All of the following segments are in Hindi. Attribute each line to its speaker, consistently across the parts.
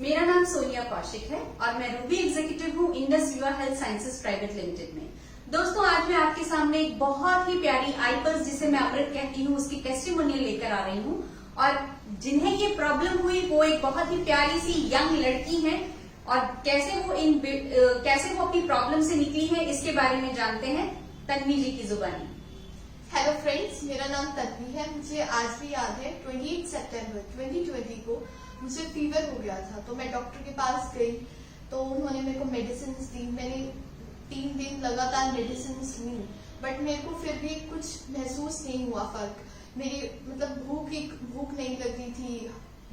Speaker 1: मेरा नाम सोनिया कौशिक है और मैं रूबी एग्जीक्यूटिव हूँ इंडस विवा हेल्थ साइंसेज प्राइवेट लिमिटेड में। दोस्तों, आज मैं आपके सामने एक बहुत ही प्यारी आईपल्स, जिसे मैं अमृत कहती हूँ, उसकी टेस्टिमोनियल लेकर आ रही हूँ। और जिन्हें ये प्रॉब्लम हुई वो एक बहुत ही प्यारी सी यंग लड़की है और कैसे वो अपनी प्रॉब्लम से निकली है, इसके बारे में जानते हैं तन्वी जी की जुबानी।
Speaker 2: हेलो फ्रेंड्स, मेरा नाम तन्वी है। मुझे आज भी याद है 28 सितंबर 2020 को मुझे फीवर हो गया था, तो मैं डॉक्टर के पास गई तो उन्होंने मेरे को मेडिसिन दी। मैंने 3 दिन लगातार मेडिसिन ली, बट मेरे को फिर भी कुछ महसूस नहीं हुआ फर्क। मेरी भूख नहीं लगी थी,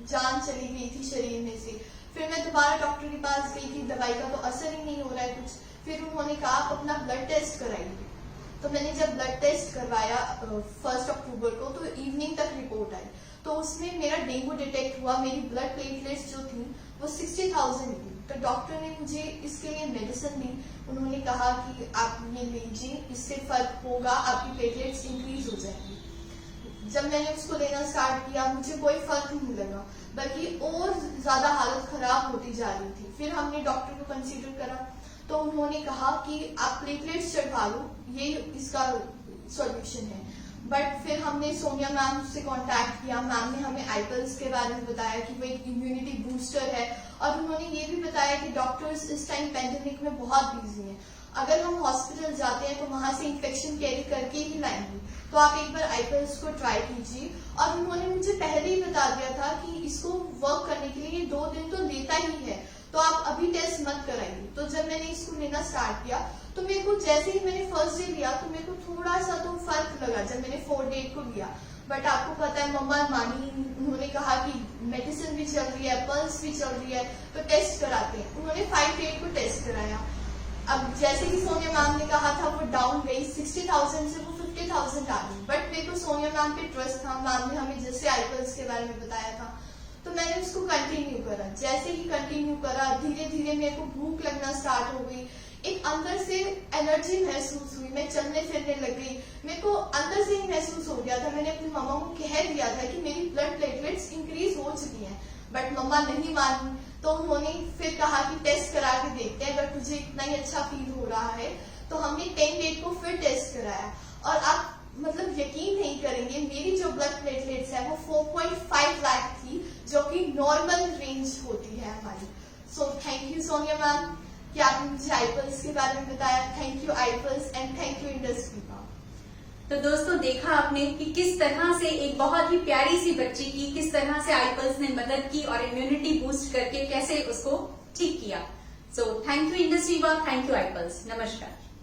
Speaker 2: जान चली गई थी शरीर में से। फिर मैं दोबारा डॉक्टर के पास गई कि दवाई का तो असर ही नहीं हो रहा है कुछ। फिर उन्होंने कहा आप अपना ब्लड टेस्ट कराइए। तो मैंने जब ब्लड टेस्ट करवाया 1 अक्टूबर को, तो इवनिंग तक रिपोर्ट आई, तो उसमें मेरा डेंगू डिटेक्ट हुआ। मेरी ब्लड प्लेटलेट्स जो थी वो 60,000 थी। तो डॉक्टर ने मुझे इसके लिए मेडिसिन दी। उन्होंने कहा कि आप ये लीजिए, इससे फर्क होगा, आपकी प्लेटलेट्स इंक्रीज हो जाएंगी। जब मैंने उसको लेना स्टार्ट किया, मुझे कोई फर्क नहीं लगा, बल्कि और ज्यादा हालत खराब होती जा रही थी। फिर हमने डॉक्टर को कंसीडर करा, तो उन्होंने कहा कि आप प्लेटलेट्स चढ़वा लो, ये इसका सॉल्यूशन है। बट फिर हमने सोनिया मैम से कांटेक्ट किया। मैम ने हमें आईपल्स के बारे में बताया कि वो एक इम्यूनिटी बूस्टर है, और उन्होंने ये भी बताया कि डॉक्टर्स इस टाइम पेंडेमिक में बहुत बिजी हैं। अगर हम हॉस्पिटल जाते हैं तो वहां से इन्फेक्शन कैरी करके ही लाएंगे, तो आप एक बार आईपल्स को ट्राई कीजिए। और उन्होंने मुझे पहले ही बता दिया था कि इसको वर्क करने के लिए 2 दिन तो लेता ही है, तो आप अभी टेस्ट मत कराइए। तो जब मैंने इसको लेना स्टार्ट किया, तो मेरे को जैसे ही मैंने फर्स्ट डे लिया तो मेरे को थोड़ा सा तो फर्क लगा जब मैंने 4 डे को लिया। बट आपको पता है, मम्मा मानी, उन्होंने कहा कि मेडिसिन भी चल रही है, पल्स भी चल रही है, तो टेस्ट कराते हैं। उन्होंने 5 डे को टेस्ट कराया। अब जैसे कि सोनिया मैम ने कहा था, वो डाउन गई 60,000 से वो 50,000 आ गई। बट मेरे को सोनिया मैम पे ट्रस्ट था। मैम ने हमें जैसे आईपल्स के बारे में बताया था, तो मैंने उसको कंटिन्यू करा। जैसे ही कंटिन्यू करा, धीरे धीरे मेरे को भूख लगना स्टार्ट हो गई। एक अंदर से एनर्जी महसूस हुई, मैं चलने फिरने लग गई। मेरे को अंदर से ही महसूस हो गया था। मैंने अपनी मम्मा को कह दिया था कि मेरी ब्लड प्लेटलेट्स इंक्रीज हो चुकी हैं, बट मम्मा नहीं मानी। तो उन्होंने फिर कहा कि टेस्ट करा के देखते हैं, अगर तुझे इतना ही अच्छा फील हो रहा है। तो हमने 10 डेट को फिर टेस्ट कराया, और आप यकीन नहीं करेंगे, मेरी जो ब्लड प्लेटलेट्स है वो 4.5 लाख थी, जो कि नॉर्मल रेंज होती है हमारी। So thank you Sonia ma'am कि आपने मुझे आईपल्स के बारे में बताया। Thank you iPulse and thank you Indus Viva.
Speaker 1: तो दोस्तों, देखा आपने कि किस तरह से एक बहुत ही प्यारी सी बच्ची की किस तरह से आईपल्स ने मदद की और इम्यूनिटी बूस्ट करके कैसे उसको ठीक किया। सो थैंक यू इंडस विवा, थैंक यू आईपल्स। नमस्कार।